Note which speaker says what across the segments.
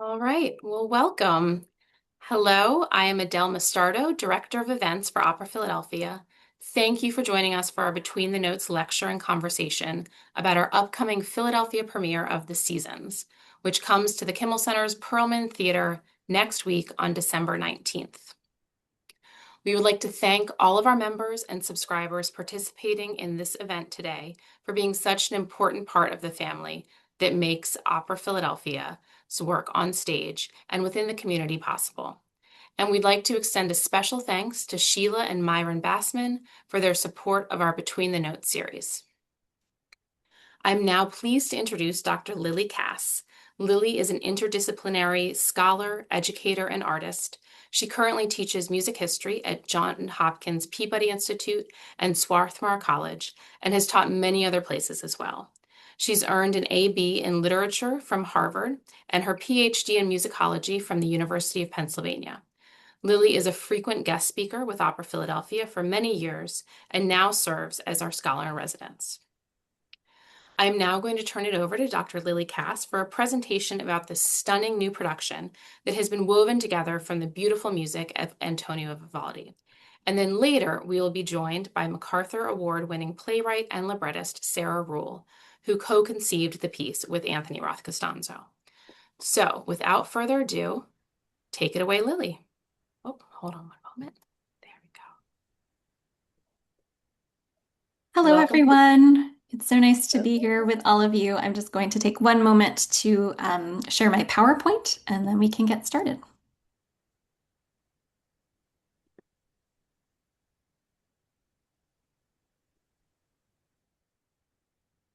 Speaker 1: All right, well, welcome. Hello, I am Adele Mastardo, Director of Events for Opera Philadelphia. Thank you for joining us for our Between the Notes lecture and conversation about our upcoming Philadelphia premiere of The Seasons, which comes to the Kimmel Center's Perlman Theater next week on December 19th. We would like to thank all of our members and subscribers participating in this event today for being such an important part of the family that makes Opera Philadelphia's work on stage and within the community possible. And we'd like to extend a special thanks to Sheila and Myron Bassman for their support of our Between the Notes series. I'm now pleased to introduce Dr. Lily Kass. Lily is an interdisciplinary scholar, educator, and artist. She currently teaches music history at Johns Hopkins Peabody Institute and Swarthmore College, and has taught many other places as well. She's earned an AB in literature from Harvard and her PhD in musicology from the University of Pennsylvania. Lily is a frequent guest speaker with Opera Philadelphia for many years and now serves as our scholar in residence. I'm now going to turn it over to Dr. Lily Kass for a presentation about this stunning new production that has been woven together from the beautiful music of Antonio Vivaldi. And then later, we will be joined by MacArthur Award-winning playwright and librettist Sarah Ruhl, who co-conceived the piece with Anthony Roth Costanzo. So, without further ado, take it away, Lily. Oh, hold on one moment. There we go.
Speaker 2: Hello,
Speaker 1: Welcome.
Speaker 2: everyone. It's so nice to be here with all of you. I'm just going to take one moment to share my PowerPoint, and then we can get started.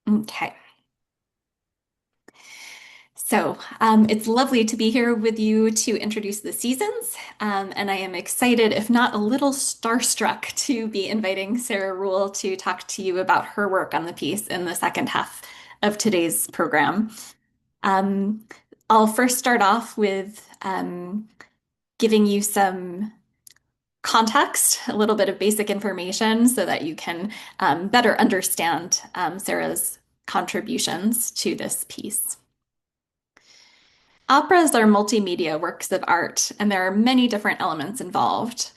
Speaker 2: Okay. So it's lovely to be here with you to introduce the seasons, and I am excited, if not a little starstruck, to be inviting Sarah Ruhl to talk to you about her work on the piece in the second half of today's program. Um, I'll first start off with giving you some context, a little bit of basic information so that you can better understand Sarah's contributions to this piece. Operas are multimedia works of art, and there are many different elements involved.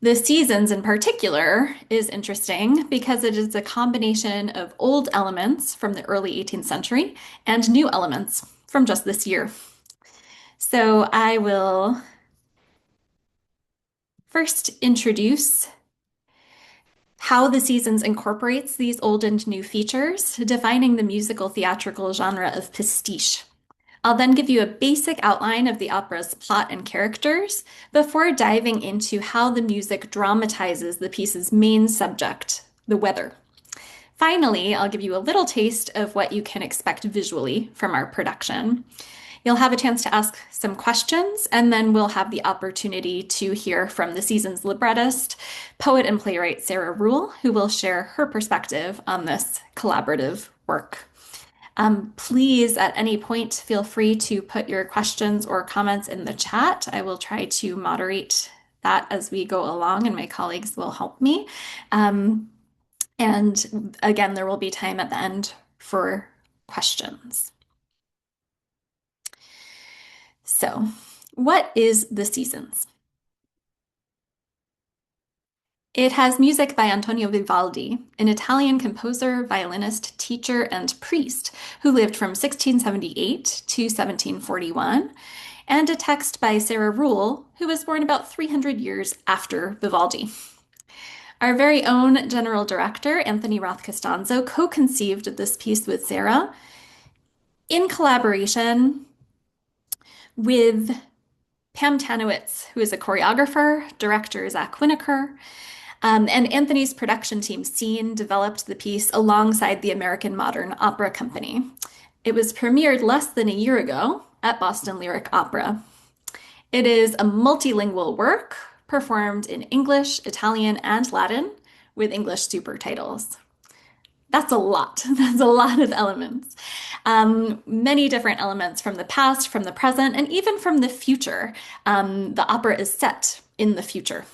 Speaker 2: The Seasons, in particular, is interesting because it is a combination of old elements from the early 18th century and new elements from just this year. So I will first introduce how The Seasons incorporates these old and new features, defining the musical theatrical genre of pastiche. I'll then give you a basic outline of the opera's plot and characters before diving into how the music dramatizes the piece's main subject, the weather. Finally, I'll give you a little taste of what you can expect visually from our production. You'll have a chance to ask some questions, and then we'll have the opportunity to hear from the season's librettist, poet and playwright Sarah Ruhl, who will share her perspective on this collaborative work. Please, at any point, feel free to put your questions or comments in the chat. I will try to moderate that as we go along, and my colleagues will help me. And again, there will be time at the end for questions. So, what is The Seasons? It has music by Antonio Vivaldi, an Italian composer, violinist, teacher, and priest who lived from 1678 to 1741, and a text by Sarah Ruhl, who was born about 300 years after Vivaldi. Our very own general director, Anthony Roth Costanzo, co-conceived this piece with Sarah in collaboration with Pam Tanowitz, who is a choreographer, director Zach Winokur, and Anthony's production team, Scene, developed the piece alongside the American Modern Opera Company. It was premiered less than a year ago at Boston Lyric Opera. It is a multilingual work performed in English, Italian, and Latin with English super titles. That's a lot. That's a lot of elements. Many different elements from the past, from the present, and even from the future. The opera is set in the future.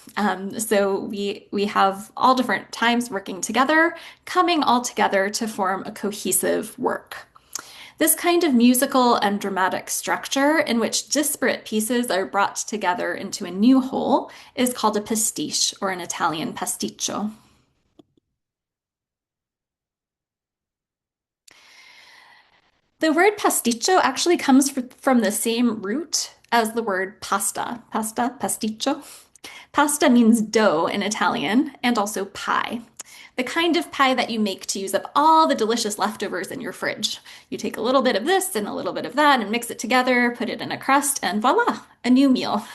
Speaker 2: So we have all different times working together, coming all together to form a cohesive work. This kind of musical and dramatic structure, in which disparate pieces are brought together into a new whole, is called a pastiche, or in Italian, pasticcio. The word pasticcio actually comes from the same root as the word pasta. Pasta, pasticcio. Pasta means dough in Italian and also pie. The kind of pie that you make to use up all the delicious leftovers in your fridge. You take a little bit of this and a little bit of that and mix it together, put it in a crust, and voila, a new meal.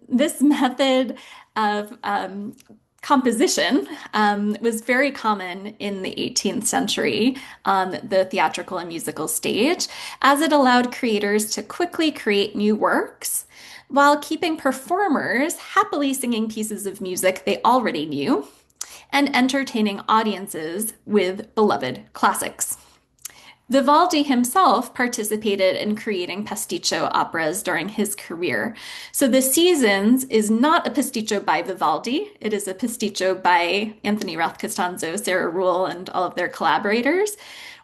Speaker 2: This method of composition was very common in the 18th century on the theatrical and musical stage, as it allowed creators to quickly create new works while keeping performers happily singing pieces of music they already knew and entertaining audiences with beloved classics. Vivaldi himself participated in creating pasticcio operas during his career. So The Seasons is not a pasticcio by Vivaldi. It is a pasticcio by Anthony Roth Costanzo, Sarah Ruhl, and all of their collaborators,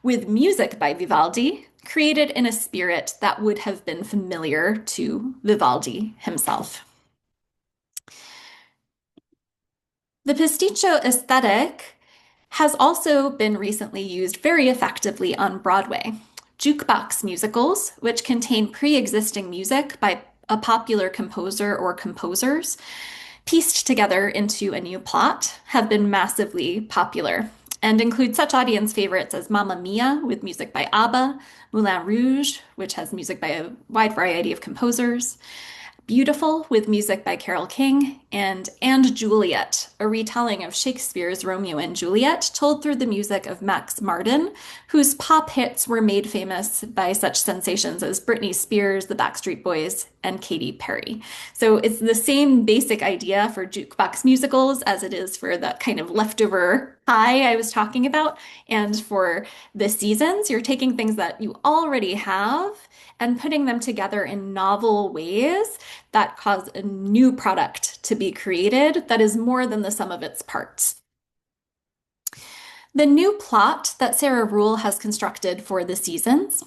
Speaker 2: with music by Vivaldi, created in a spirit that would have been familiar to Vivaldi himself. The pasticcio aesthetic has also been recently used very effectively on Broadway. Jukebox musicals, which contain pre-existing music by a popular composer or composers, pieced together into a new plot, have been massively popular and include such audience favorites as Mamma Mia, with music by ABBA, Moulin Rouge, which has music by a wide variety of composers, Beautiful, with music by Carole King, and Juliet, a retelling of Shakespeare's Romeo and Juliet, told through the music of Max Martin, whose pop hits were made famous by such sensations as Britney Spears, the Backstreet Boys, and Katy Perry. So it's the same basic idea for jukebox musicals as it is for that kind of leftover pie I was talking about. And for The Seasons, you're taking things that you already have and putting them together in novel ways that cause a new product to be created that is more than the sum of its parts. The new plot that Sarah Ruhl has constructed for The Seasons,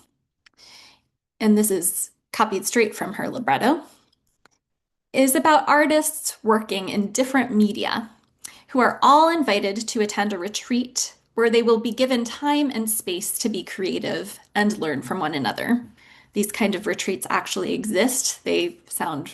Speaker 2: and this is copied straight from her libretto, is about artists working in different media who are all invited to attend a retreat where they will be given time and space to be creative and learn from one another. These kind of retreats actually exist. They sound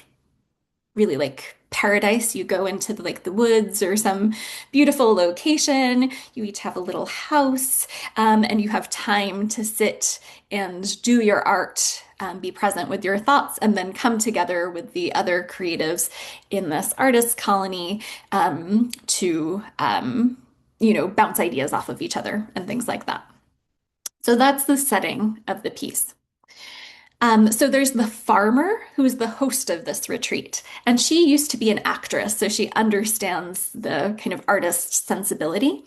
Speaker 2: really like paradise. You go into the woods or some beautiful location. You each have a little house, and you have time to sit and do your art, be present with your thoughts, and then come together with the other creatives in this artist colony to bounce ideas off of each other and things like that. So that's the setting of the piece. So there's the farmer who is the host of this retreat, and she used to be an actress, so she understands the kind of artist sensibility.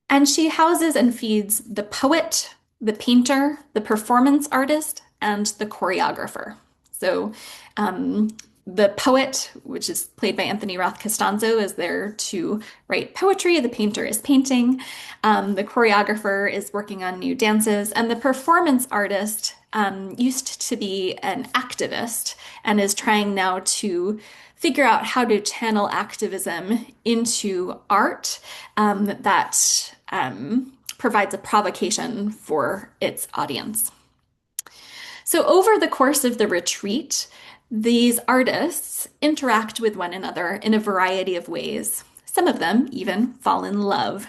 Speaker 2: And she houses and feeds the poet, the painter, the performance artist, and the choreographer. So the poet, which is played by Anthony Roth Costanzo, is there to write poetry. The painter is painting. The choreographer is working on new dances. And the performance artist used to be an activist and is trying now to figure out how to channel activism into art that provides a provocation for its audience. So over the course of the retreat, these artists interact with one another in a variety of ways. Some of them even fall in love.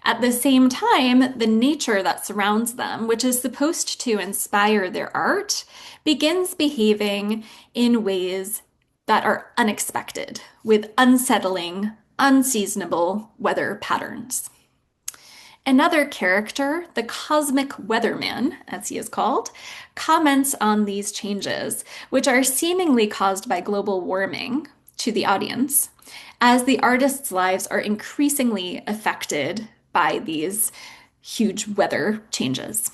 Speaker 2: At the same time, the nature that surrounds them, which is supposed to inspire their art, begins behaving in ways that are unexpected, with unsettling, unseasonable weather patterns. Another character, the cosmic weatherman, as he is called, comments on these changes, which are seemingly caused by global warming, to the audience, as the artists' lives are increasingly affected by these huge weather changes.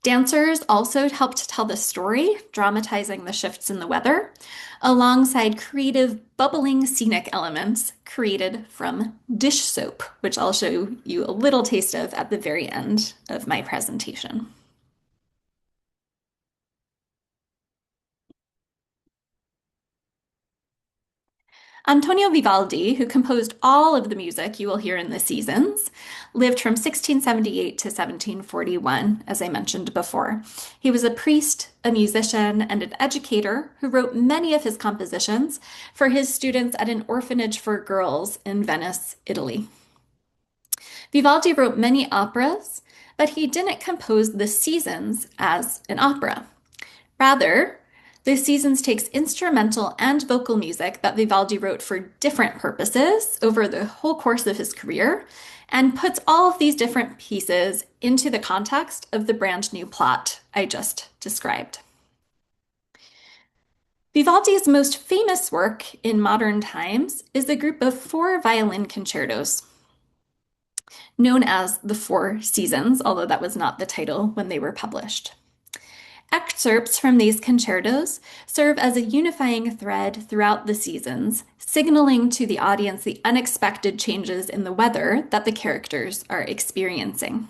Speaker 2: Dancers also helped tell the story, dramatizing the shifts in the weather, alongside creative, bubbling scenic elements created from dish soap, which I'll show you a little taste of at the very end of my presentation. Antonio Vivaldi, who composed all of the music you will hear in the seasons, lived from 1678 to 1741, as I mentioned before. He was a priest, a musician, and an educator who wrote many of his compositions for his students at an orphanage for girls in Venice, Italy. Vivaldi wrote many operas, but he didn't compose the seasons as an opera. Rather, the Seasons takes instrumental and vocal music that Vivaldi wrote for different purposes over the whole course of his career and puts all of these different pieces into the context of the brand new plot I just described. Vivaldi's most famous work in modern times is a group of 4 violin concertos, known as the Four Seasons, although that was not the title when they were published. Excerpts from these concertos serve as a unifying thread throughout the seasons, signaling to the audience the unexpected changes in the weather that the characters are experiencing.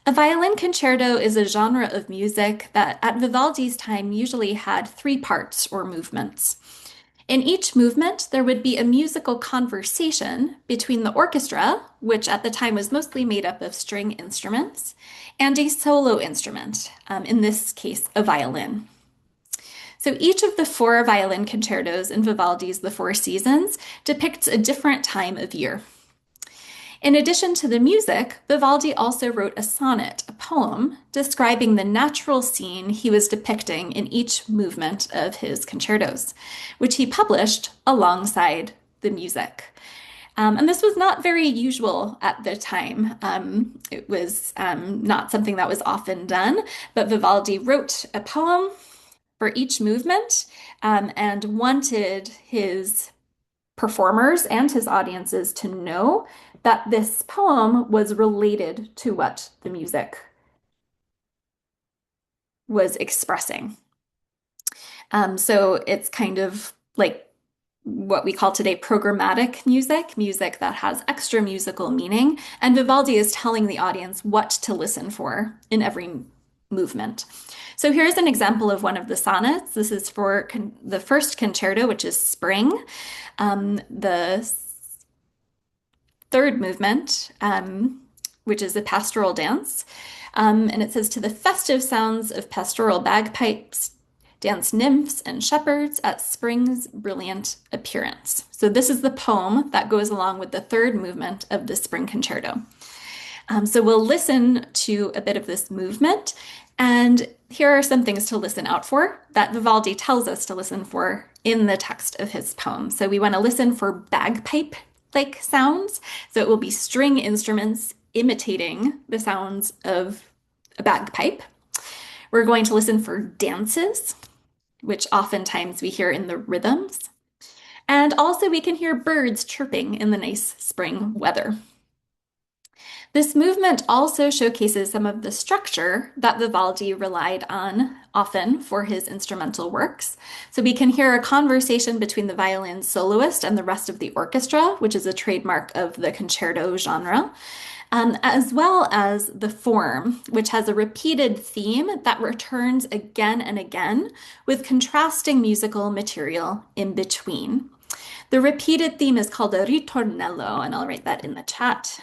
Speaker 2: A violin concerto is a genre of music that at Vivaldi's time usually had 3 parts or movements. In each movement, there would be a musical conversation between the orchestra, which at the time was mostly made up of string instruments, and a solo instrument, in this case, a violin. So each of the 4 violin concertos in Vivaldi's The Four Seasons depicts a different time of year. In addition to the music, Vivaldi also wrote a sonnet, a poem, describing the natural scene he was depicting in each movement of his concertos, which he published alongside the music. And this was not very usual at the time. It was not something that was often done, but Vivaldi wrote a poem for each movement and wanted his performers and his audiences to know that this poem was related to what the music was expressing. So it's kind of like what we call today programmatic music, music that has extra musical meaning. And Vivaldi is telling the audience what to listen for in every movement. So here's an example of one of the sonnets. This is for the first concerto, which is Spring. The third movement, which is a pastoral dance. And it says, "To the festive sounds of pastoral bagpipes, dance nymphs and shepherds at spring's brilliant appearance." So this is the poem that goes along with the third movement of the Spring Concerto. So we'll listen to a bit of this movement, and here are some things to listen out for that Vivaldi tells us to listen for in the text of his poem. So we want to listen for bagpipe-like sounds. So it will be string instruments imitating the sounds of a bagpipe. We're going to listen for dances, which oftentimes we hear in the rhythms. And also we can hear birds chirping in the nice spring weather. This movement also showcases some of the structure that Vivaldi relied on often for his instrumental works. So we can hear a conversation between the violin soloist and the rest of the orchestra, which is a trademark of the concerto genre, as well as the form, which has a repeated theme that returns again and again with contrasting musical material in between. The repeated theme is called a ritornello, and I'll write that in the chat.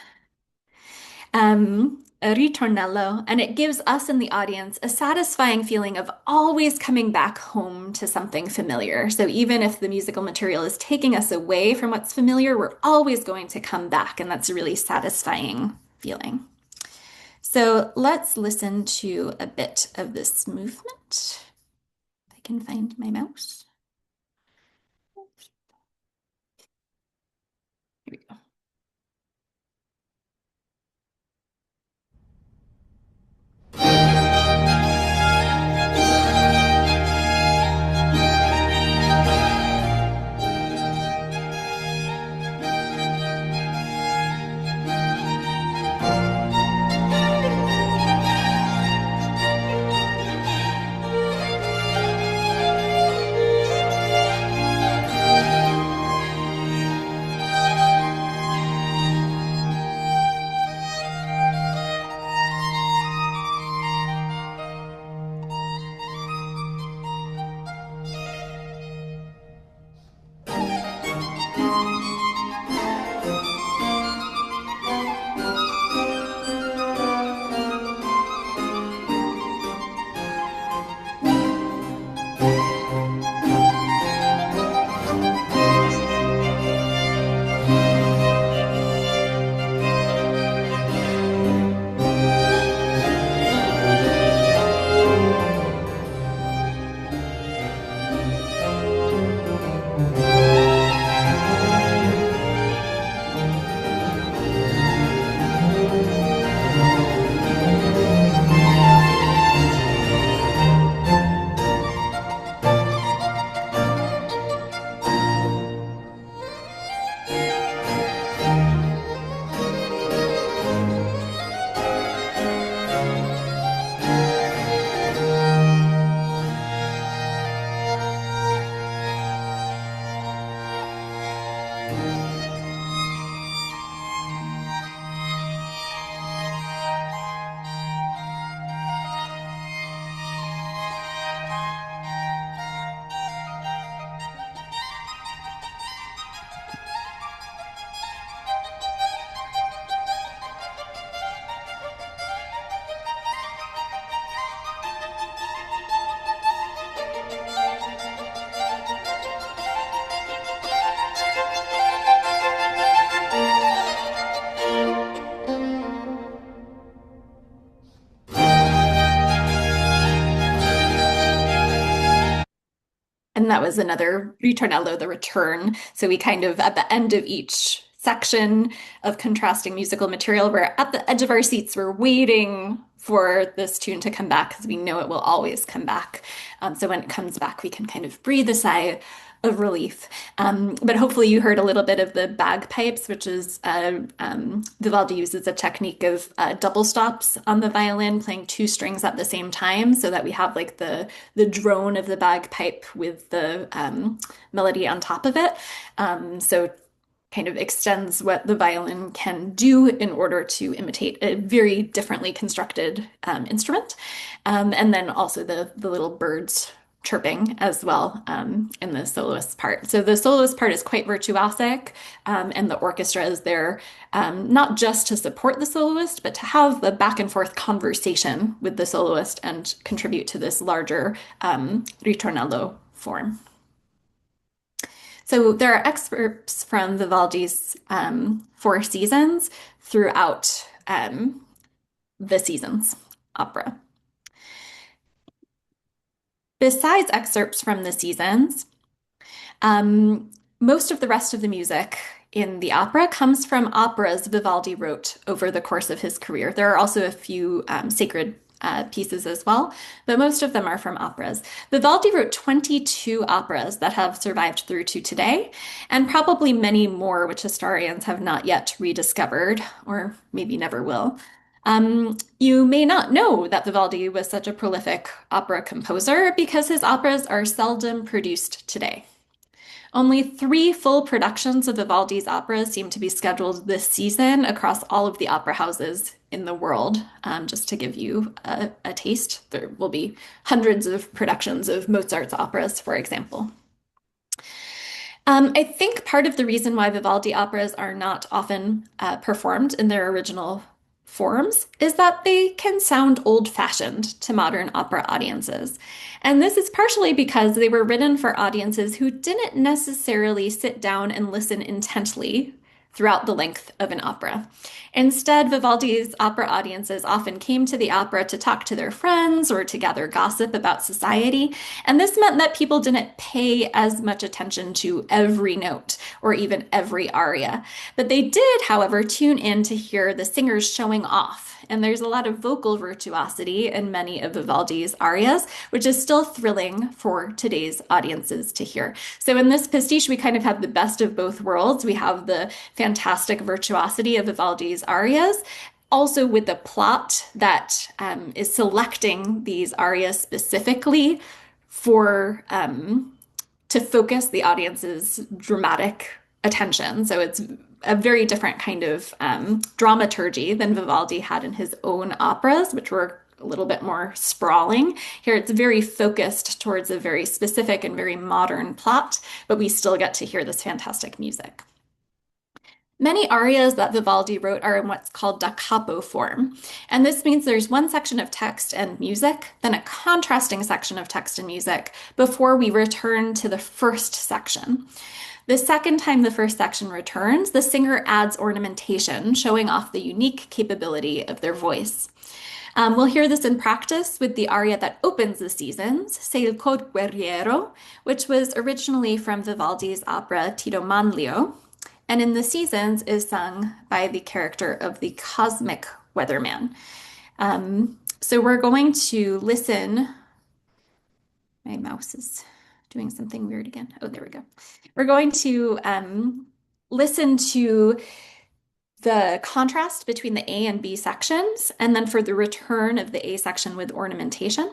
Speaker 2: A ritornello, and it gives us in the audience a satisfying feeling of always coming back home to something familiar. So even if the musical material is taking us away from what's familiar, we're always going to come back, and that's a really satisfying feeling. So let's listen to a bit of this movement. If I can find my mouse. Here we go. And that was another ritornello, the return. So we kind of, at the end of each section of contrasting musical material, we're at the edge of our seats, we're waiting for this tune to come back because we know it will always come back. So when it comes back, we can kind of breathe a sigh of relief. But hopefully you heard a little bit of the bagpipes, which is Vivaldi uses a technique of double stops on the violin, playing two strings at the same time, so that we have like the drone of the bagpipe with the melody on top of it. So kind of extends what the violin can do in order to imitate a very differently constructed instrument. And then also the little birds chirping as well in the soloist part. So the soloist part is quite virtuosic, and the orchestra is there not just to support the soloist, but to have the back and forth conversation with the soloist and contribute to this larger ritornello form. So there are excerpts from Vivaldi's Four Seasons throughout the Seasons opera. Besides excerpts from the Seasons, most of the rest of the music in the opera comes from operas Vivaldi wrote over the course of his career. There are also a few sacred pieces as well, but most of them are from operas. Vivaldi wrote 22 operas that have survived through to today, and probably many more which historians have not yet rediscovered, or maybe never will. You may not know that Vivaldi was such a prolific opera composer because his operas are seldom produced today. Only 3 full productions of Vivaldi's operas seem to be scheduled this season across all of the opera houses in the world. Just to give you a taste, there will be hundreds of productions of Mozart's operas, for example. I think part of the reason why Vivaldi operas are not often performed in their original forms is that they can sound old-fashioned to modern opera audiences. And this is partially because they were written for audiences who didn't necessarily sit down and listen intently throughout the length of an opera. Instead, Vivaldi's opera audiences often came to the opera to talk to their friends or to gather gossip about society, and this meant that people didn't pay as much attention to every note or even every aria. But they did, however, tune in to hear the singers showing off. And there's a lot of vocal virtuosity in many of Vivaldi's arias, which is still thrilling for today's audiences to hear. So in this pastiche, we kind of have the best of both worlds. We have the fantastic virtuosity of Vivaldi's arias, also with the plot that is selecting these arias specifically for to focus the audience's dramatic attention. So it's a very different kind of dramaturgy than Vivaldi had in his own operas, which were a little bit more sprawling. Here it's very focused towards a very specific and very modern plot, but we still get to hear this fantastic music. Many arias that Vivaldi wrote are in what's called da capo form. And this means there's one section of text and music, then a contrasting section of text and music before we return to the first section. The second time the first section returns, the singer adds ornamentation, showing off the unique capability of their voice. We'll hear this in practice with the aria that opens the seasons, Se il cor guerriero, which was originally from Vivaldi's opera Tito Manlio, and in the seasons is sung by the character of the cosmic weatherman. So we're going to listen. My mouse is doing something weird again. Oh, there we go. We're going to listen to the contrast between the A and B sections, and then for the return of the A section with ornamentation.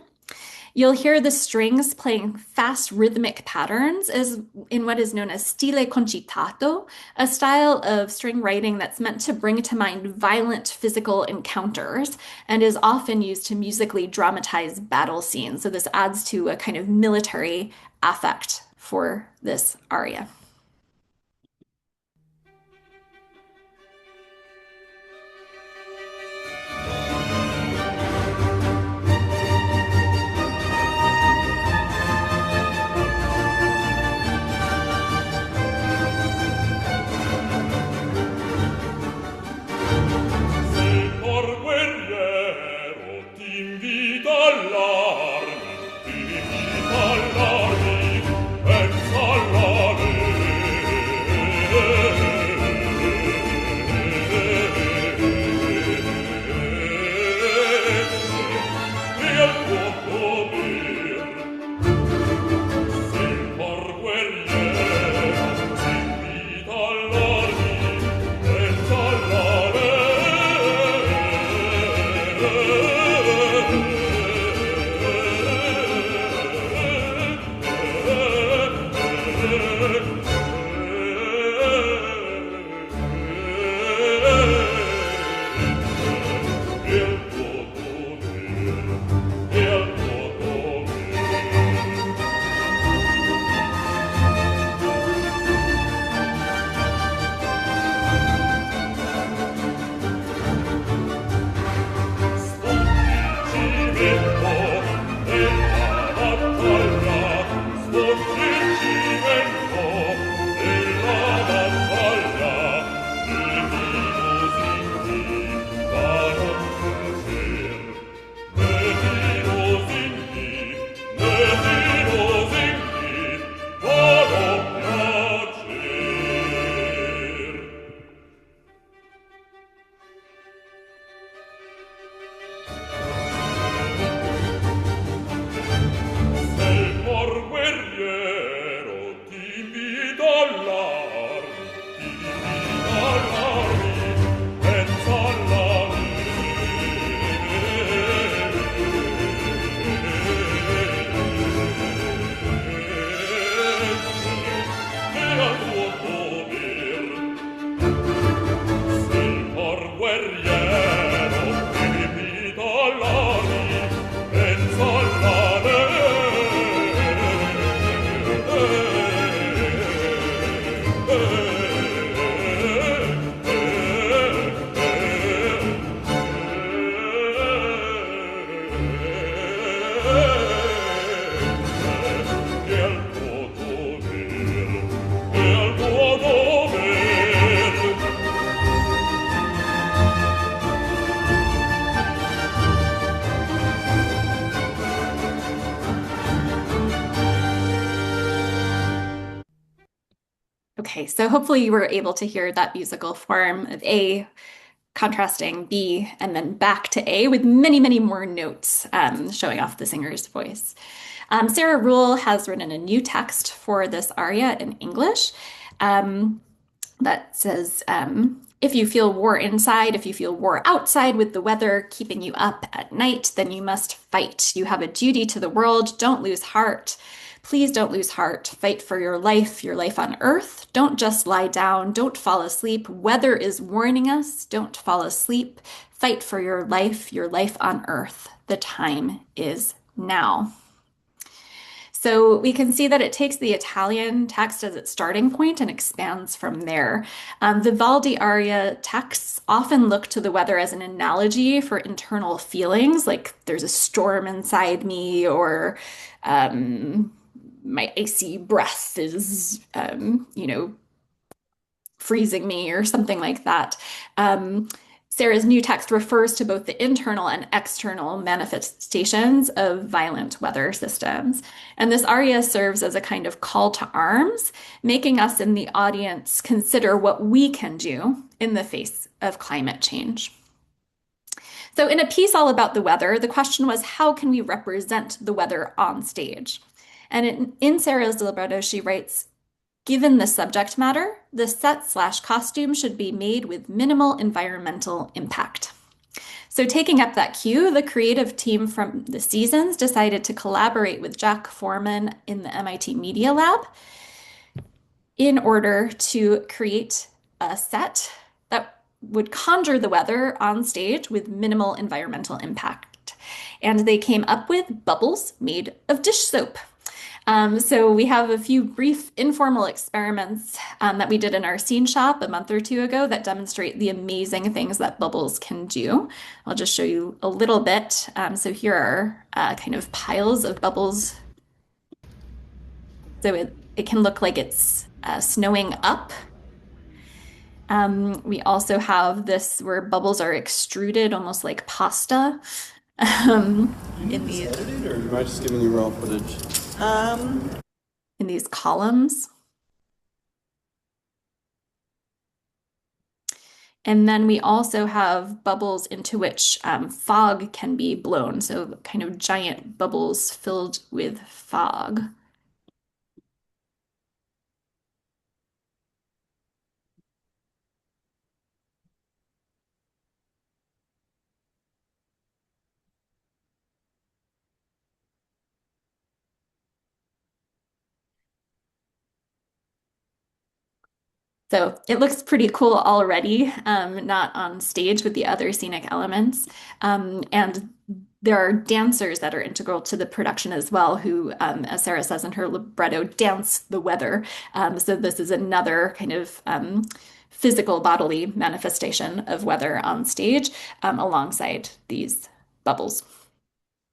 Speaker 2: You'll hear the strings playing fast rhythmic patterns as in what is known as stile concitato, a style of string writing that's meant to bring to mind violent physical encounters and is often used to musically dramatize battle scenes. So this adds to a kind of military affect for this aria. Okay, so hopefully you were able to hear that musical form of A contrasting B and then back to A with many, many more notes showing off the singer's voice. Sarah Ruhl has written a new text for this aria in English that says, if you feel war inside, if you feel war outside with the weather keeping you up at night, then you must fight. You have a duty to the world. Don't lose heart. Please don't lose heart. Fight for your life on earth. Don't just lie down. Don't fall asleep. Weather is warning us. Don't fall asleep. Fight for your life on earth. The time is now. So we can see that it takes the Italian text as its starting point and expands from there. Vivaldi aria texts often look to the weather as an analogy for internal feelings, like there's a storm inside me, or my icy breath is, freezing me, or something like that. Um, Sarah's new text refers to both the internal and external manifestations of violent weather systems. And this aria serves as a kind of call to arms, making us in the audience consider what we can do in the face of climate change. So, in a piece all about the weather, the question was, how can we represent the weather on stage? And in Sarah's libretto, she writes, given the subject matter, the set/costume should be made with minimal environmental impact. So, taking up that cue, the creative team from the Seasons decided to collaborate with Jack Foreman in the MIT Media Lab in order to create a set that would conjure the weather on stage with minimal environmental impact. And they came up with bubbles made of dish soap. So we have a few brief informal experiments that we did in our scene shop a month or two ago that demonstrate the amazing things that bubbles can do. I'll just show you a little bit. So here are kind of piles of bubbles. So it can look like it's snowing up. We also have this where bubbles are extruded almost like pasta. In these
Speaker 3: Edited, or am I just giving you raw footage?
Speaker 2: in these columns. And then we also have bubbles into which fog can be blown. So kind of giant bubbles filled with fog. So it looks pretty cool already, not on stage with the other scenic elements. And there are dancers that are integral to the production as well, who, as Sarah says in her libretto, dance the weather. So this is another kind of physical bodily manifestation of weather on stage, alongside these bubbles.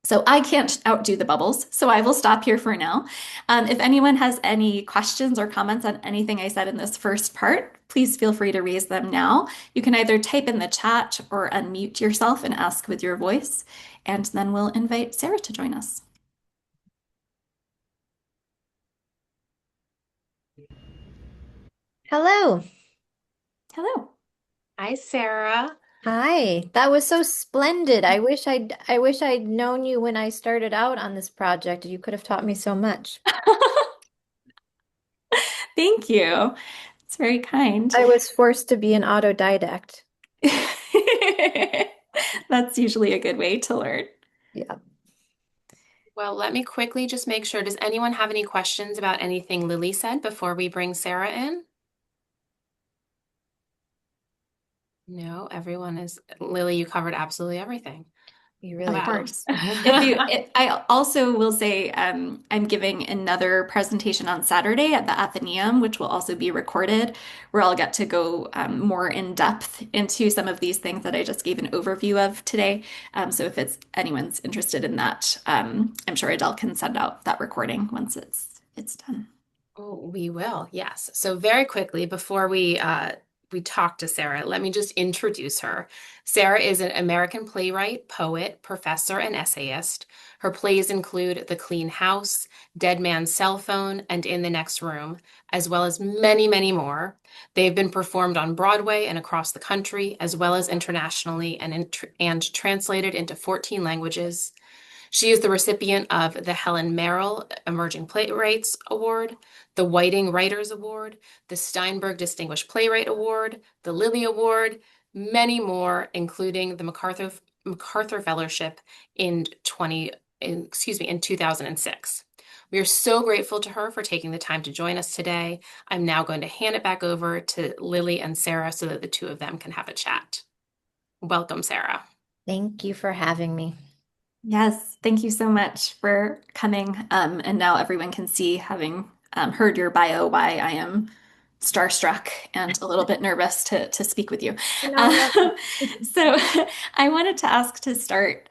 Speaker 2: So I can't outdo the bubbles, so I will stop here for now. If anyone has any questions or comments on anything I said in this first part, please feel free to raise them now. You can either type in the chat or unmute yourself and ask with your voice, and then we'll invite Sarah to join us.
Speaker 4: Hello.
Speaker 2: Hello.
Speaker 1: Hi, Sarah.
Speaker 4: Hi. That was so splendid. I wish I'd known you when I started out on this project. You could have taught me so much.
Speaker 2: Thank you. It's very kind.
Speaker 4: I was forced to be an autodidact.
Speaker 2: That's usually a good way to learn.
Speaker 4: Yeah.
Speaker 1: Well, let me quickly just make sure. Does anyone have any questions about anything Lily said before we bring Sarah in? No, everyone is. Lily, you covered absolutely everything.
Speaker 4: You
Speaker 2: Of
Speaker 4: really
Speaker 1: Wow.
Speaker 4: did.
Speaker 2: course. I also will say I'm giving another presentation on Saturday at the Athenaeum, which will also be recorded, where I'll get to go more in depth into some of these things that I just gave an overview of today. So if anyone's interested in that, I'm sure Adele can send out that recording once it's done.
Speaker 1: Oh, we will, yes. So very quickly, before we talk to Sarah, let me just introduce her. Sarah is an American playwright, poet, professor, and essayist. Her plays include The Clean House, Dead Man's Cell Phone, and In the Next Room, as well as many, many more. They've been performed on Broadway and across the country, as well as internationally, and translated into 14 languages. She is the recipient of the Helen Merrill Emerging Playwrights Award, the Whiting Writers Award, the Steinberg Distinguished Playwright Award, the Lilly Award, many more, including the MacArthur Fellowship in 2006. We are so grateful to her for taking the time to join us today. I'm now going to hand it back over to Lily and Sarah so that the two of them can have a chat. Welcome, Sarah.
Speaker 4: Thank you for having me.
Speaker 2: Yes, thank you so much for coming. And now everyone can see, having heard your bio, why I am starstruck and a little bit nervous to speak with you.
Speaker 4: No,
Speaker 2: Um,
Speaker 4: no.
Speaker 2: so I wanted to ask to start,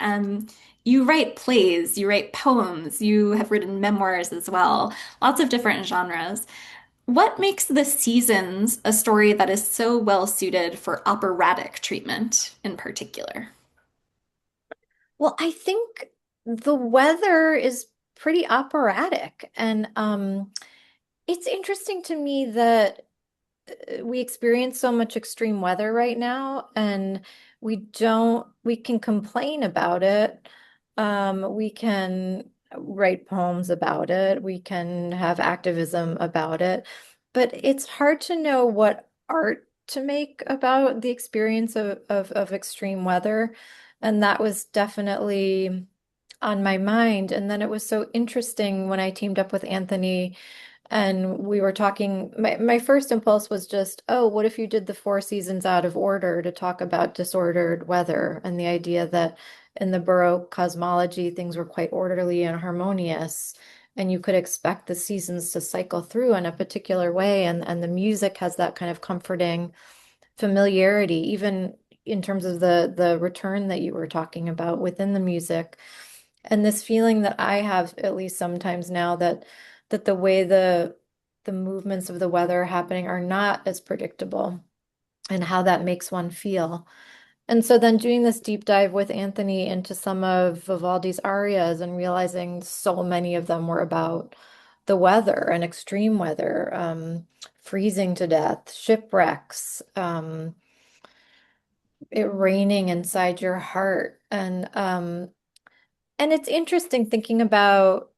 Speaker 2: you write plays, you write poems, you have written memoirs as well, lots of different genres. What makes The Seasons a story that is so well suited for operatic treatment in particular?
Speaker 4: Well, I think the weather is pretty operatic, and it's interesting to me that we experience so much extreme weather right now, and we can complain about it. We can write poems about it. We can have activism about it, but it's hard to know what art to make about the experience of extreme weather. And that was definitely on my mind. And then it was so interesting when I teamed up with Anthony and we were talking. My first impulse was just, oh, what if you did the four seasons out of order to talk about disordered weather and the idea that in the Baroque cosmology, things were quite orderly and harmonious. And you could expect the seasons to cycle through in a particular way. And the music has that kind of comforting familiarity, even in terms of the return that you were talking about within the music. And this feeling that I have, at least sometimes now, that the way the movements of the weather are happening are not as predictable and how that makes one feel. And so then doing this deep dive with Anthony into some of Vivaldi's arias and realizing so many of them were about the weather and extreme weather, freezing to death, shipwrecks, it raining inside your heart. And it's interesting thinking about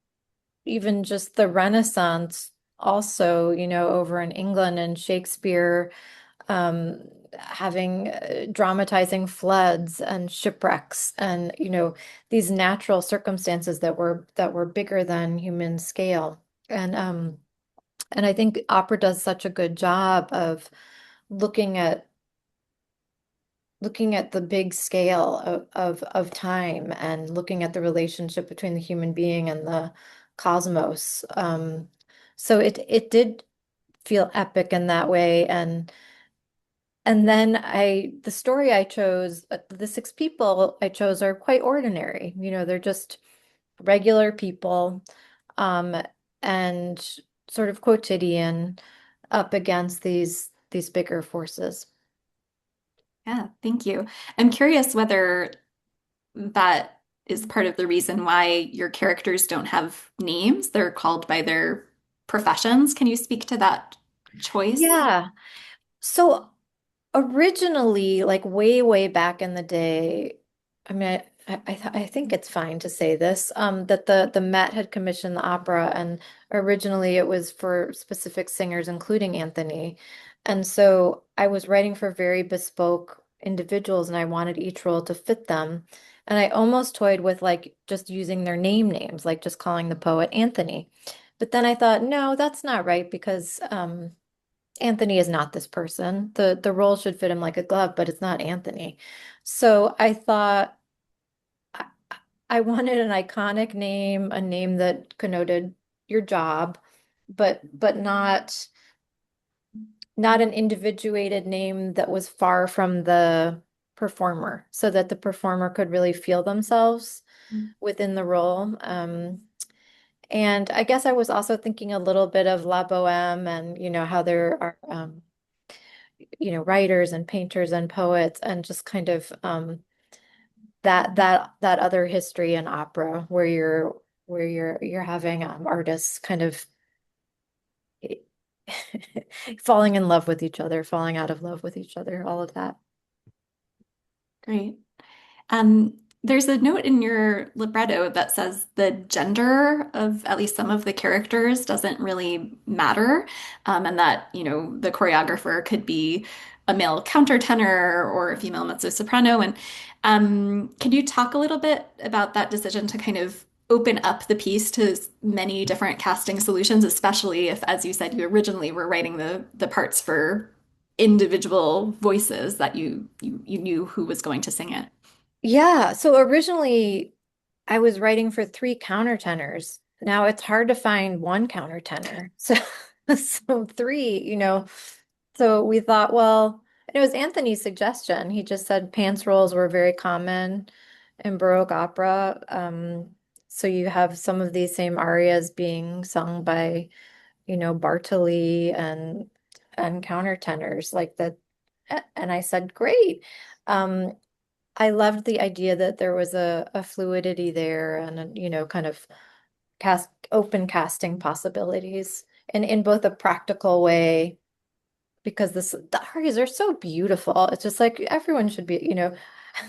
Speaker 4: even just the Renaissance also, over in England and Shakespeare having dramatizing floods and shipwrecks and these natural circumstances that were bigger than human scale. And I think opera does such a good job of looking at looking at the big scale of time and looking at the relationship between the human being and the cosmos. So it did feel epic in that way. And then the story I chose, the six people I chose are quite ordinary. They're just regular people, um, and sort of quotidian up against these bigger forces.
Speaker 2: Yeah, thank you. I'm curious whether that is part of the reason why your characters don't have names. They're called by their professions. Can you speak to that choice?
Speaker 4: Yeah. So originally, like way, way back in the day, I mean, I think it's fine to say this, that the Met had commissioned the opera, and originally it was for specific singers, including Anthony. And so I was writing for very bespoke individuals, and I wanted each role to fit them. And I almost toyed with like just using their names, like just calling the poet Anthony. But then I thought, no, that's not right because Anthony is not this person. The role should fit him like a glove, but it's not Anthony. So I thought I, I wanted an iconic name, a name that connoted your job, but not an individuated name that was far from the performer, so that the performer could really feel themselves
Speaker 2: Mm.
Speaker 4: within the role. And I guess I was also thinking a little bit of La Boheme and how there are writers and painters and poets and just kind of that other history in opera where you're having artists kind of falling in love with each other, falling out of love with each other, all of that.
Speaker 2: Great. There's a note in your libretto that says the gender of at least some of the characters doesn't really matter, and that, the choreographer could be a male countertenor or a female mezzo-soprano. And can you talk a little bit about that decision to kind of open up the piece to many different casting solutions, especially if, as you said, you originally were writing the parts for individual voices that you knew who was going to sing it?
Speaker 4: Yeah, so originally I was writing for three countertenors. Now it's hard to find one countertenor. So, so three, So we thought, well, and it was Anthony's suggestion. He just said pants rolls were very common in Baroque opera. So you have some of these same arias being sung by, Bartoli and countertenors like that. And I said, great. Um, I loved the idea that there was a fluidity there and, kind of open casting possibilities and in both a practical way because the arias are so beautiful. It's just like everyone should be,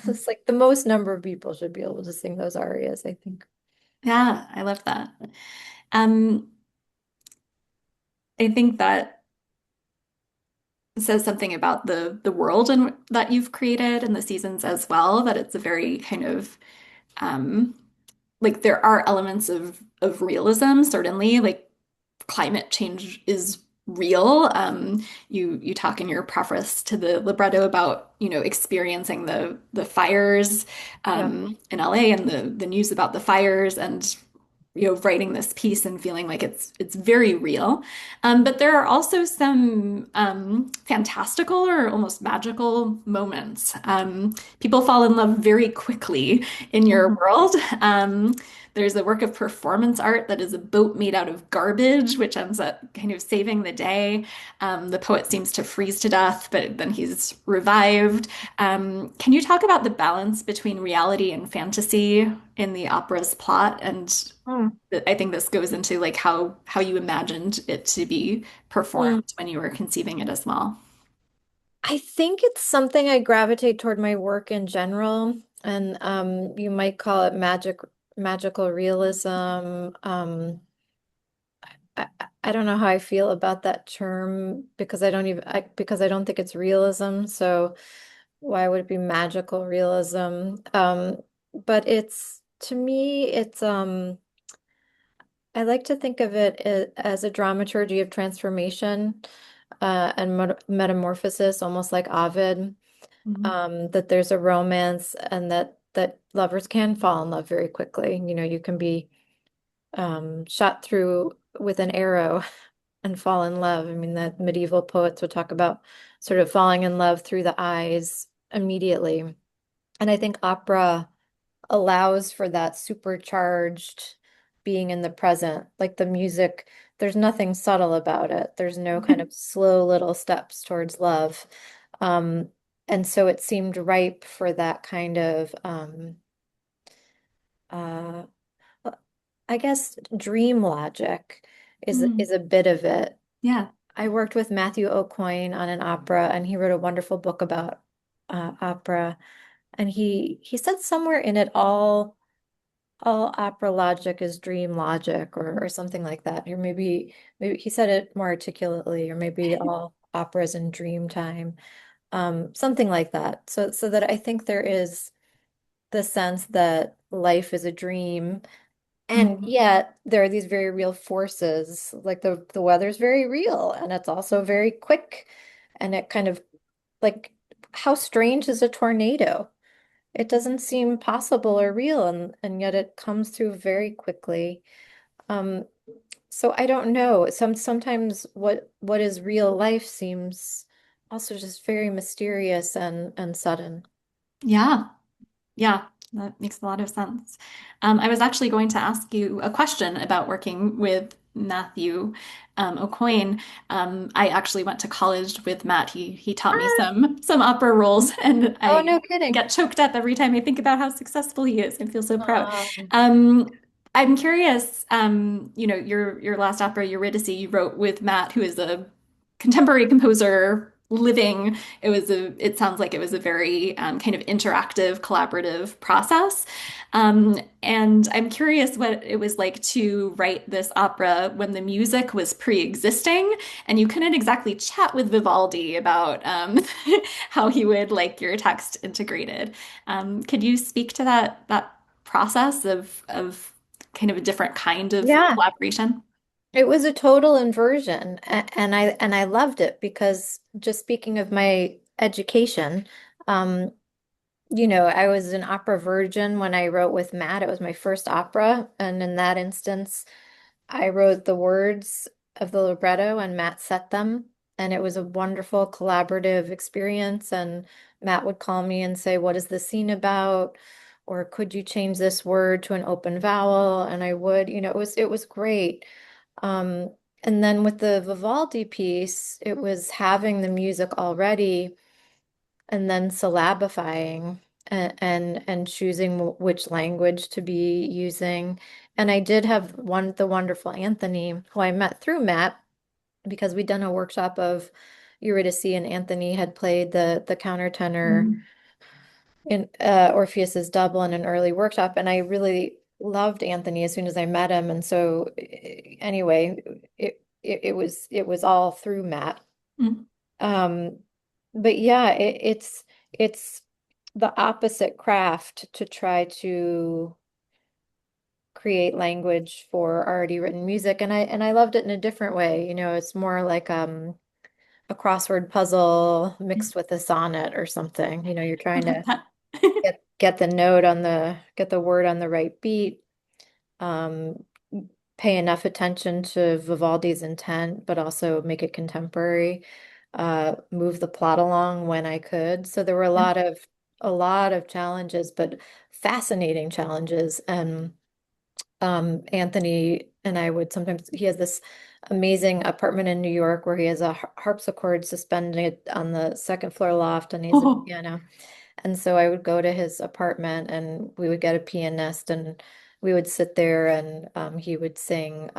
Speaker 4: it's like the most number of people should be able to sing those arias, I think.
Speaker 2: Yeah, I love that. Um, I think that says something about the world and that you've created and the seasons as well, that it's a very kind of um like there are elements of realism, certainly, like climate change is real. You talk in your preface to the libretto about, experiencing the fires
Speaker 4: Yeah.
Speaker 2: in LA and the news about the fires and writing this piece and feeling like it's very real. But there are also some fantastical or almost magical moments. People fall in love very quickly in your
Speaker 4: Mhm.
Speaker 2: world. There's a work of performance art that is a boat made out of garbage, which ends up kind of saving the day. The poet seems to freeze to death, but then he's revived. Can you talk about the balance between reality and fantasy in the opera's plot? And
Speaker 4: Mm.
Speaker 2: I think this goes into like how you imagined it to be
Speaker 4: Mm.
Speaker 2: performed when you were conceiving it as well.
Speaker 4: I think it's something I gravitate toward my work in general, and you might call it magical realism. I don't know how I feel about that term because because I don't think it's realism. So why would it be magical realism? But it's to me, it's I like to think of it as a dramaturgy of transformation and metamorphosis, almost like Ovid.
Speaker 2: Mhm.
Speaker 4: That there's a romance and that lovers can fall in love very quickly. You can be shot through with an arrow and fall in love. I mean, the medieval poets would talk about sort of falling in love through the eyes immediately. And I think opera allows for that supercharged being in the present. Like the music, there's nothing subtle about it. There's no kind of slow little steps towards love. Um, and so it seemed ripe for that kind of uh I guess dream logic
Speaker 2: Mm.
Speaker 4: is a bit of it.
Speaker 2: Yeah.
Speaker 4: I worked with Matthew O'Coin on an opera, and he wrote a wonderful book about opera. And he said somewhere in it, all opera logic is dream logic, or something like that. Or maybe he said it more articulately, or maybe all opera is in dream time, something like that. So that I think there is the sense that life is a dream and
Speaker 2: Mm.
Speaker 4: yet there are these very real forces, like the weather's very real and it's also very quick. And it kind of like how strange is a tornado? It doesn't seem possible or real and yet it comes through very quickly. Um, so I don't know. Sometimes what is real life seems also just very mysterious and sudden.
Speaker 2: Yeah. Yeah, that makes a lot of sense. I was actually going to ask you a question about working with Matthew O'Coin. I actually went to college with Matt. He taught me
Speaker 4: Ah,
Speaker 2: some opera roles, and
Speaker 4: oh,
Speaker 2: I
Speaker 4: no kidding.
Speaker 2: get choked up every time I think about how successful he is. I feel so proud.
Speaker 4: Um,
Speaker 2: I'm curious. Your last opera, Eurydice, you wrote with Matt, who is a contemporary composer living. It sounds like it was a very kind of interactive, collaborative process. And I'm curious what it was like to write this opera when the music was pre-existing and you couldn't exactly chat with Vivaldi about how he would like your text integrated. Could you speak to that process of kind of a different kind of
Speaker 4: yeah.
Speaker 2: collaboration?
Speaker 4: It was a total inversion, and I loved it because just speaking of my education, um, I was an opera virgin when I wrote with Matt. It was my first opera. And in that instance, I wrote the words of the libretto and Matt set them. And it was a wonderful collaborative experience. And Matt would call me and say, "What is the scene about?" Or could you change this word to an open vowel? And I would, it was great. Um, and then with the Vivaldi piece, it was having the music already and then syllabifying and choosing which language to be using. And I did have the wonderful Anthony, who I met through Matt because we'd done a workshop of Eurydice, and Anthony had played the countertenor
Speaker 2: Mm.
Speaker 4: in Orpheus's double in an early workshop, and I really loved Anthony as soon as I met him. And so anyway, it was all through Matt.
Speaker 2: Mm.
Speaker 4: Um, but yeah, it's the opposite craft to try to create language for already written music, and I loved it in a different way. It's more like a crossword puzzle mixed with a sonnet or something. You're
Speaker 2: I
Speaker 4: trying
Speaker 2: love
Speaker 4: to
Speaker 2: that.
Speaker 4: get the word on the right beat, um, pay enough attention to Vivaldi's intent, but also make it contemporary, move the plot along when I could. So there were
Speaker 2: Yeah.
Speaker 4: a lot of challenges, but fascinating challenges. And Anthony and I would sometimes, he has this amazing apartment in New York where he has a harpsichord suspended on the second floor loft and he has a
Speaker 2: Oh.
Speaker 4: piano. And so I would go to his apartment and we would get a pianist and we would sit there and he would sing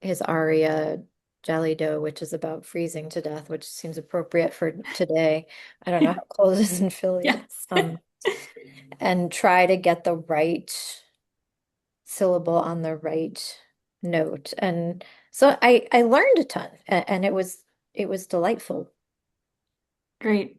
Speaker 4: his aria Gellido, which is about freezing to death, which seems appropriate for today. I don't know how cold it is in Philly, but
Speaker 2: Yes.
Speaker 4: and try to get the right syllable on the right note. And so I learned a ton and it was delightful.
Speaker 2: Great.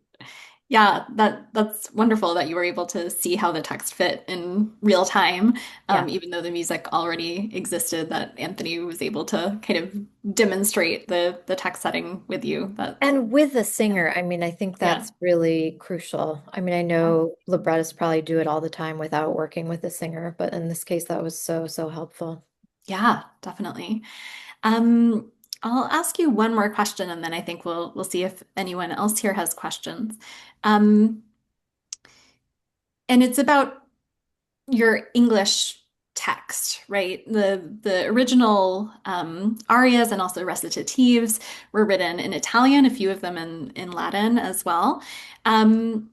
Speaker 2: Yeah, that's wonderful that you were able to see how the text fit in real time,
Speaker 4: Yeah.
Speaker 2: even though the music already existed, that Anthony was able to kind of demonstrate the text setting with you. That
Speaker 4: And with a singer, I mean, I think
Speaker 2: yeah.
Speaker 4: that's really crucial. I mean, I know librettists probably do it all the time without working with a singer, but in this case, that was so, so helpful.
Speaker 2: Yeah, definitely. Um, I'll ask you one more question and then I think we'll see if anyone else here has questions. Um, and it's about your English text, right? The original arias and also recitatives were written in Italian, a few of them in Latin as well. Um,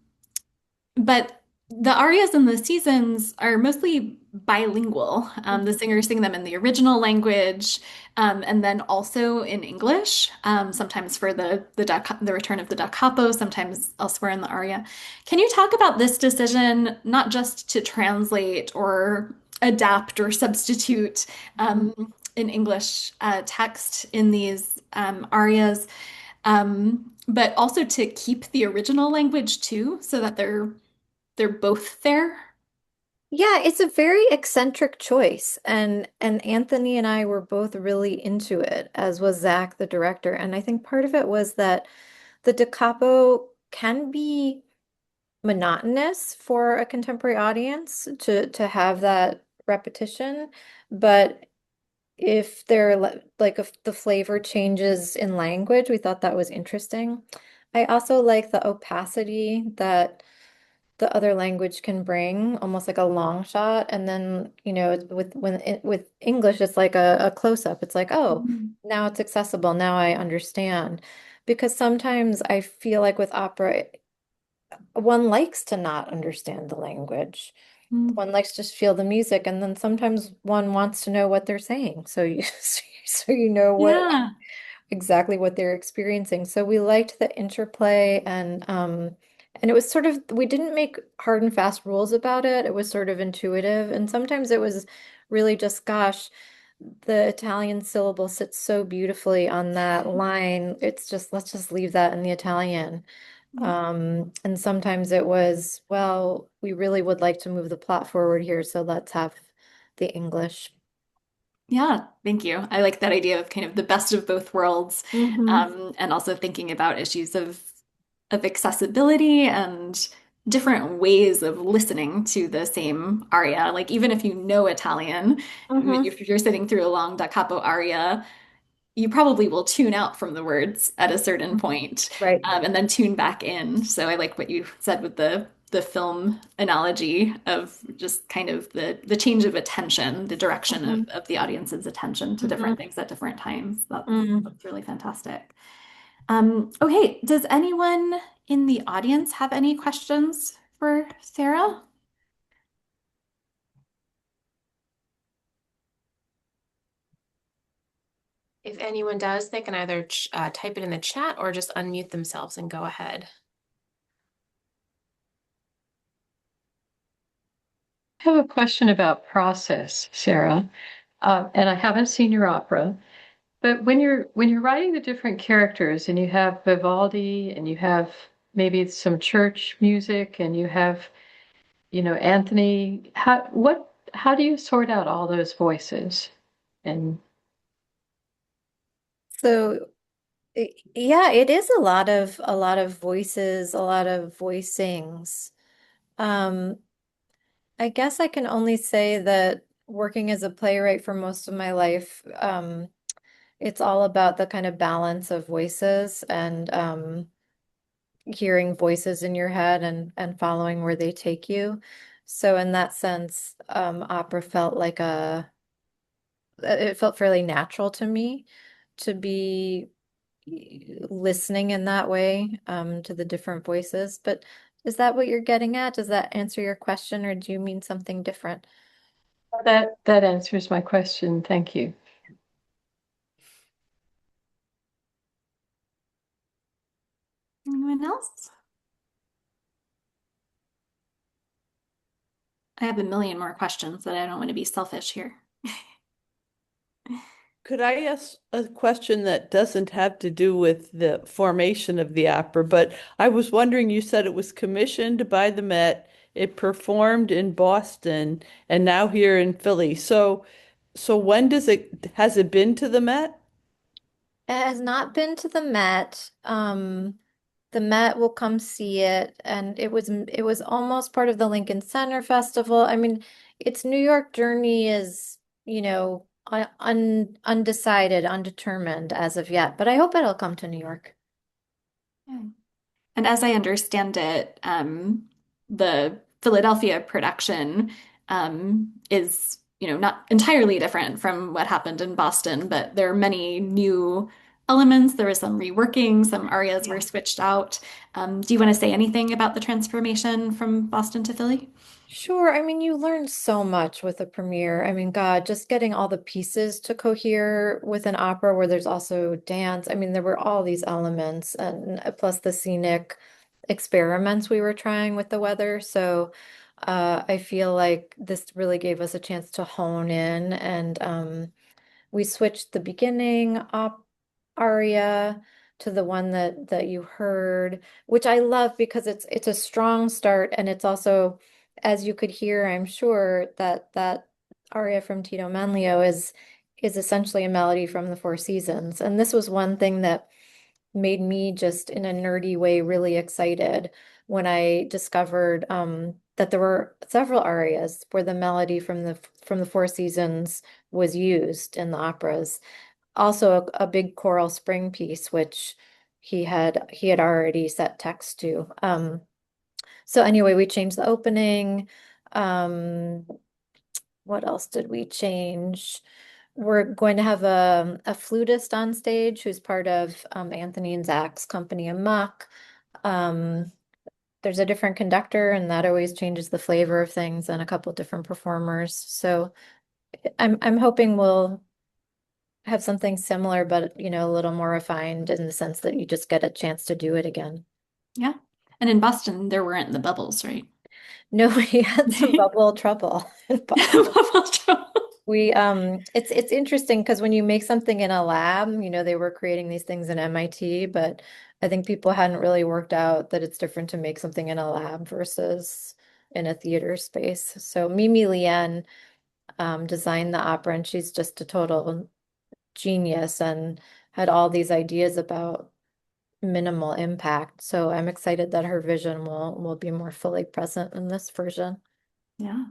Speaker 2: but the arias and the seasons are mostly bilingual. The singers sing them in the original language, and then also in English. Sometimes for the return of the da capo, sometimes elsewhere in the aria. Can you talk about this decision, not just to translate or adapt or substitute
Speaker 4: Mhm.
Speaker 2: in English text in these arias, but also to keep the original language too, so that they're both there.
Speaker 4: Yeah, it's a very eccentric choice, and Anthony and I were both really into it, as was Zach, the director. And I think part of it was that the da capo can be monotonous for a contemporary audience to have that repetition, but if they're like if the flavor changes in language, we thought that was interesting. I also like the opacity that the other language can bring, almost like a long shot. And then, with English, it's like a close up. It's like, oh,
Speaker 2: Mhm.
Speaker 4: now it's accessible. Now I understand. Because sometimes I feel like with opera, one likes to not understand the language.
Speaker 2: Mm.
Speaker 4: One likes to just feel the music, and then sometimes one wants to know what they're saying. So you so you know what
Speaker 2: Yeah.
Speaker 4: exactly what they're experiencing. So we liked the interplay and it was sort of we didn't make hard and fast rules about it. It was sort of intuitive. And sometimes it was really just, gosh, the Italian syllable sits so beautifully on that line. It's just let's just leave that in the Italian. And sometimes it was, well, we really would like to move the plot forward here, so let's have the English.
Speaker 2: Yeah, thank you. I like that idea of kind of the best of both worlds,
Speaker 4: Hmm.
Speaker 2: and also thinking about issues of accessibility and different ways of listening to the same aria. Like even if you know Italian,
Speaker 4: Hmm.
Speaker 2: if you're sitting through a long da capo aria, you probably will tune out from the words at a certain point,
Speaker 4: Right.
Speaker 2: and then tune back in. So I like what you said with the film analogy of just kind of the change of attention, the direction
Speaker 4: Hmm.
Speaker 2: of the audience's attention to different
Speaker 4: Hmm.
Speaker 2: things at different times.
Speaker 4: Mm.
Speaker 2: That's really fantastic. Okay, does anyone in the audience have any questions for Sarah?
Speaker 1: If anyone does, they can either type it in the chat or just unmute themselves and go ahead.
Speaker 5: I have a question about process, Sarah, and I haven't seen your opera. But when you're writing the different characters, and you have Vivaldi, and you have maybe some church music, and you have Anthony, how do you sort out all those voices? And
Speaker 4: So yeah, it is a lot of voices, a lot of voicings. Um, I guess I can only say that working as a playwright for most of my life, it's all about the kind of balance of voices and hearing voices in your head and following where they take you. So in that sense, opera felt like it felt fairly natural to me to be listening in that way, to the different voices. But is that what you're getting at? Does that answer your question, or do you mean something different?
Speaker 5: that answers my question. Thank you.
Speaker 2: Anyone else? I have a million more questions, but I don't want to be selfish here.
Speaker 6: Could I ask a question that doesn't have to do with the formation of the opera, but I was wondering, you said it was commissioned by the Met, it performed in Boston, and now here in Philly. So when has it been to the Met?
Speaker 4: It has not been to the Met. The Met will come see it, and it was almost part of the Lincoln Center Festival. I mean, its New York journey is, undecided, undetermined as of yet, but I hope it'll come to New York.
Speaker 2: Yeah. And as I understand it, the Philadelphia production is, not entirely different from what happened in Boston, but there are many new elements. There was some reworking, some arias were switched out. Do you want to say anything about the transformation from Boston to Philly?
Speaker 4: Sure. I mean, you learn so much with a premiere. I mean, God, just getting all the pieces to cohere with an opera where there's also dance. I mean, there were all these elements, and plus the scenic experiments we were trying with the weather. So, I feel like this really gave us a chance to hone in, and we switched the beginning op aria to the one that you heard, which I love because it's a strong start, and it's also, as you could hear, I'm sure that aria from Tito Manlio is essentially a melody from the Four Seasons. And this was one thing that made me, just in a nerdy way, really excited when I discovered that there were several arias where the melody from the Four Seasons was used in the operas. Also, a big choral spring piece, which he had already set text to. So anyway, we changed the opening. Um, what else did we change? We're going to have a flutist on stage who's part of Anthony and Zach's company, Amok. Um, there's a different conductor, and that always changes the flavor of things, and a couple different performers. So I'm hoping we'll have something similar, but a little more refined in the sense that you just get a chance to do it again.
Speaker 2: Yeah. And in Boston, there weren't the bubbles, right?
Speaker 4: No, we had some bubble trouble in Boston.
Speaker 2: Bubble trouble.
Speaker 4: It's interesting because when you make something in a lab, they were creating these things in MIT, but I think people hadn't really worked out that it's different to make something in a lab versus in a theater space. So Mimi Lien designed the opera, and she's just a total genius and had all these ideas about minimal impact. So I'm excited that her vision will be more fully present in this version.
Speaker 2: Yeah.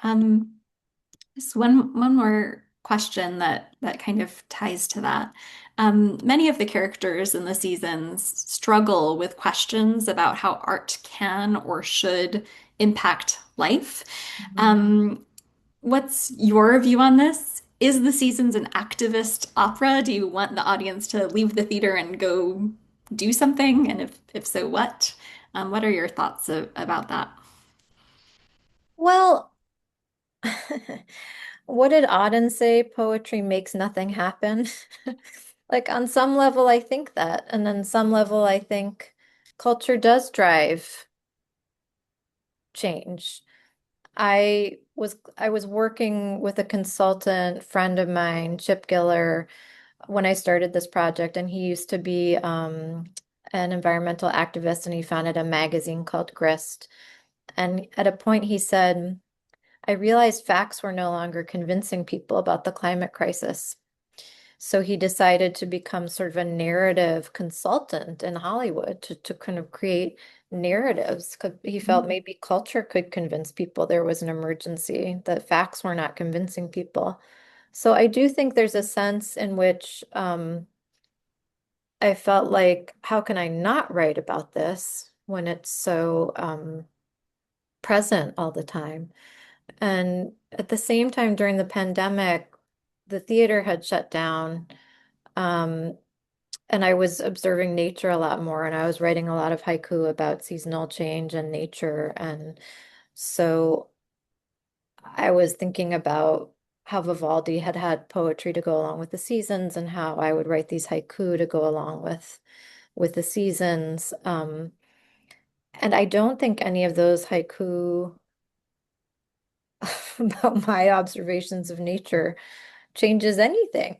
Speaker 2: Um, just one more question that kind of ties to that. Many of the characters in the seasons struggle with questions about how art can or should impact life. Um, what's your view on this? Is the seasons an activist opera? Do you want the audience to leave the theater and go do something? And if so, what? What are your thoughts about that?
Speaker 4: Well, what did Auden say? Poetry makes nothing happen. Like on some level, I think that. And on some level, I think culture does drive change. I was working with a consultant friend of mine, Chip Giller, when I started this project, and he used to be an environmental activist, and he founded a magazine called Grist. And at a point, he said, I realized facts were no longer convincing people about the climate crisis. So he decided to become sort of a narrative consultant in Hollywood to kind of create narratives. 'Cause he felt maybe culture could convince people there was an emergency, that facts were not convincing people. So I do think there's a sense in which I felt like, how can I not write about this when it's so present all the time? And at the same time, during the pandemic, the theater had shut down. Um, and I was observing nature a lot more, and I was writing a lot of haiku about seasonal change and nature. And so I was thinking about how Vivaldi had had poetry to go along with the seasons, and how I would write these haiku to go along with the seasons. And I don't think any of those haiku about my observations of nature changes anything.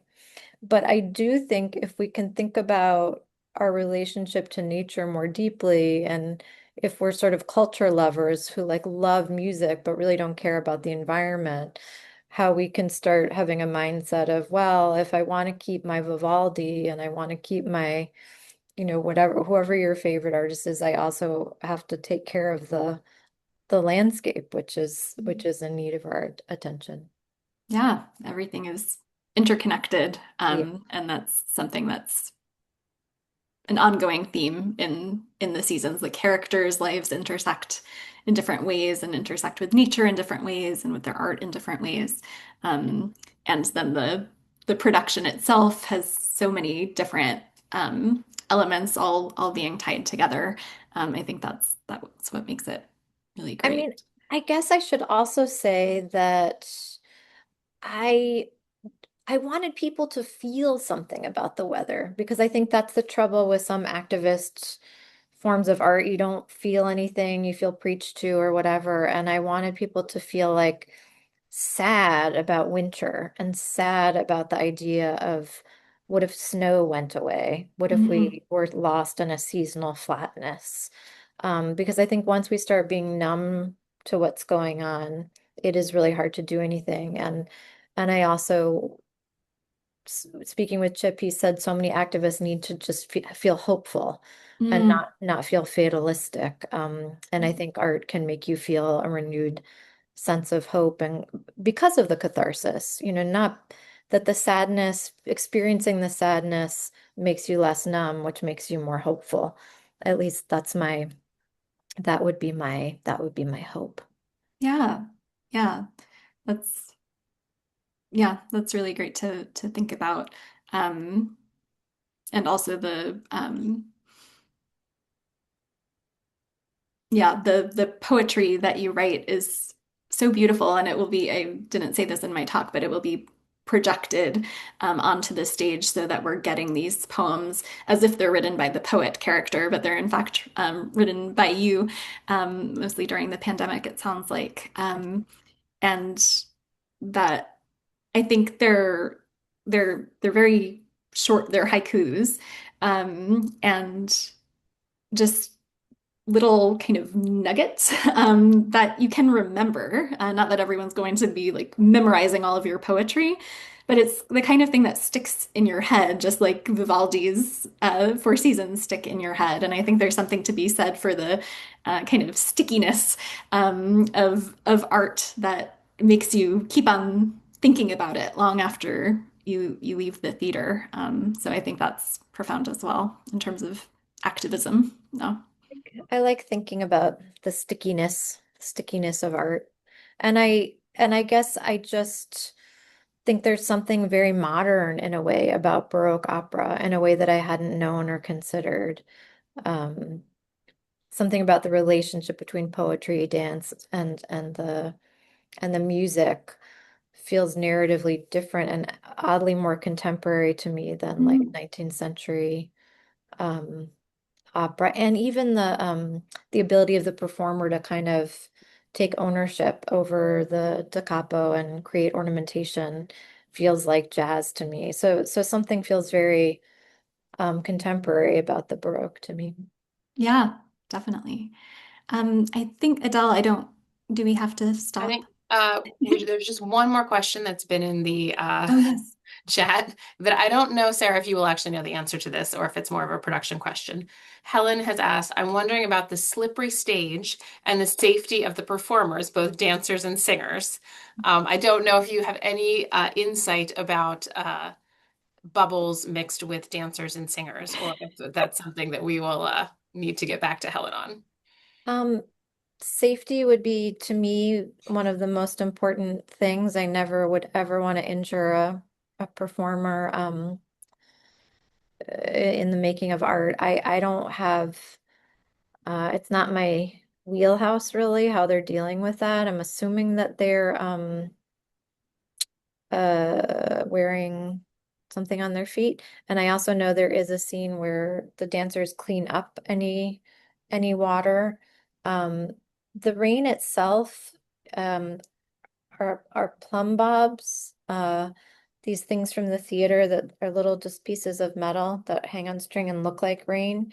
Speaker 4: But I do think if we can think about our relationship to nature more deeply, and if we're sort of culture lovers who like love music but really don't care about the environment, how we can start having a mindset of, well, if I want to keep my Vivaldi and I want to keep my, whatever, whoever your favorite artist is, I also have to take care of the landscape, which is in need of our attention.
Speaker 2: Yeah, everything is interconnected.
Speaker 4: Yeah.
Speaker 2: And that's something that's an ongoing theme in the seasons. The characters' lives intersect in different ways and intersect with nature in different ways and with their art in different ways. And then the production itself has so many different elements all being tied together. I think that's what makes it really
Speaker 4: I
Speaker 2: great.
Speaker 4: mean, I guess I should also say that I I wanted people to feel something about the weather, because I think that's the trouble with some activist forms of art. You don't feel anything, you feel preached to or whatever. And I wanted people to feel like sad about winter and sad about the idea of, what if snow went away? What if
Speaker 2: Mhm.
Speaker 4: we were lost in a seasonal flatness? Because I think once we start being numb to what's going on, it is really hard to do anything. And I also, speaking with Chip, he said so many activists need to just feel hopeful and
Speaker 2: Mm.
Speaker 4: not feel fatalistic. And I think art can make you feel a renewed sense of hope, and because of the catharsis, not that the sadness, experiencing the sadness makes you less numb, which makes you more hopeful. At least that would be my hope.
Speaker 2: Yeah. Yeah. That's yeah, that's really great to think about. Um, and also the poetry that you write is so beautiful, and it will be, I didn't say this in my talk, but it will be projected onto the stage so that we're getting these poems as if they're written by the poet character, but they're in fact written by you, mostly during the pandemic, it sounds like. And that I think they're very short, they're haikus, and just little kind of nuggets that you can remember. Not that everyone's going to be like memorizing all of your poetry, but it's the kind of thing that sticks in your head, just like Vivaldi's Four Seasons stick in your head. And I think there's something to be said for the kind of stickiness of art that makes you keep on thinking about it long after you leave the theater. So I think that's profound as well in terms of activism. No.
Speaker 4: I like thinking about the stickiness of art. And I guess I just think there's something very modern in a way about Baroque opera in a way that I hadn't known or considered. Um, Something about the relationship between poetry, dance, and the music feels narratively different and oddly more contemporary to me than like
Speaker 2: Mm.
Speaker 4: 19th century um, opera, and even the ability of the performer to kind of take ownership over the da capo and create ornamentation feels like jazz to me. So something feels very contemporary about the Baroque to me.
Speaker 2: Yeah, definitely. I think Adele, do we have to
Speaker 1: I
Speaker 2: stop?
Speaker 1: think there's just one more question that's been in the
Speaker 2: Oh, yes.
Speaker 1: chat that I don't know, Sarah, if you will actually know the answer to this or if it's more of a production question. Helen has asked, I'm wondering about the slippery stage and the safety of the performers, both dancers and singers. I don't know if you have any insight about bubbles mixed with dancers and singers, or if that's something that we will need to get back to Helen on.
Speaker 4: Um, Safety would be to me one of the most important things. I never would ever want to injure a performer in the making of art. I don't have it's not my wheelhouse really how they're dealing with that. I'm assuming that they're wearing something on their feet. And I also know there is a scene where the dancers clean up any water. Um, the rain itself um, are plumb bobs. These things from the theater that are little just pieces of metal that hang on string and look like rain.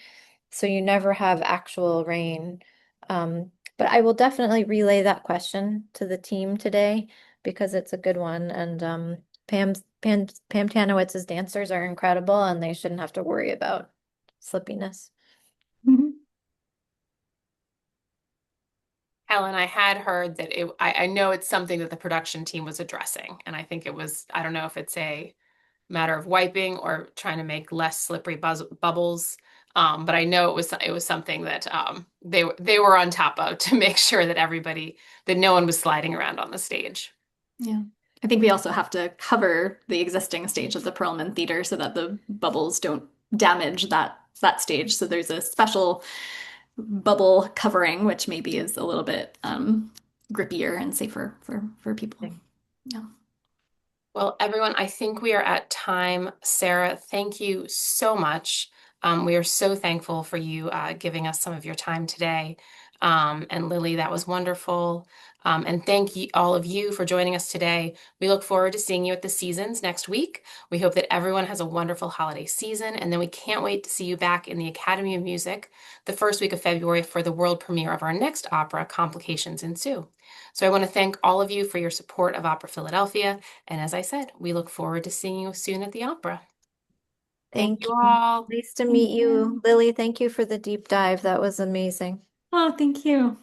Speaker 4: So you never have actual rain. But I will definitely relay that question to the team today because it's a good one. And Pam Tanowitz's dancers are incredible and they shouldn't have to worry about slippiness.
Speaker 2: Mhm.
Speaker 1: Helen, I had heard that I know it's something that the production team was addressing. And I think it was, I don't know if it's a matter of wiping or trying to make less slippery bubbles. But I know it was something that they were on top of to make sure that that no one was sliding around on the stage.
Speaker 2: Yeah. I think we also have to cover the existing stage of the Perlman Theater so that the bubbles don't damage that stage. So there's a special bubble covering, which maybe is a little bit grippier and safer for people. Yeah.
Speaker 1: Well, everyone, I think we are at time. Sarah, thank you so much. We are so thankful for you giving us some of your time today. And Lily, that was wonderful. And thank you, all of you for joining us today. We look forward to seeing you at the Seasons next week. We hope that everyone has a wonderful holiday season. And then we can't wait to see you back in the Academy of Music the first week of February for the world premiere of our next opera, Complications Ensue. So I want to thank all of you for your support of Opera Philadelphia. And as I said, we look forward to seeing you soon at the opera. Thank
Speaker 4: Thank
Speaker 1: you
Speaker 4: you.
Speaker 1: all.
Speaker 4: Nice to
Speaker 2: Thank
Speaker 4: meet you.
Speaker 2: you.
Speaker 4: Lily, thank you for the deep dive. That was amazing.
Speaker 2: Oh, thank you.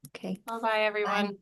Speaker 4: Okay.
Speaker 1: Bye bye,
Speaker 4: Bye.
Speaker 1: everyone.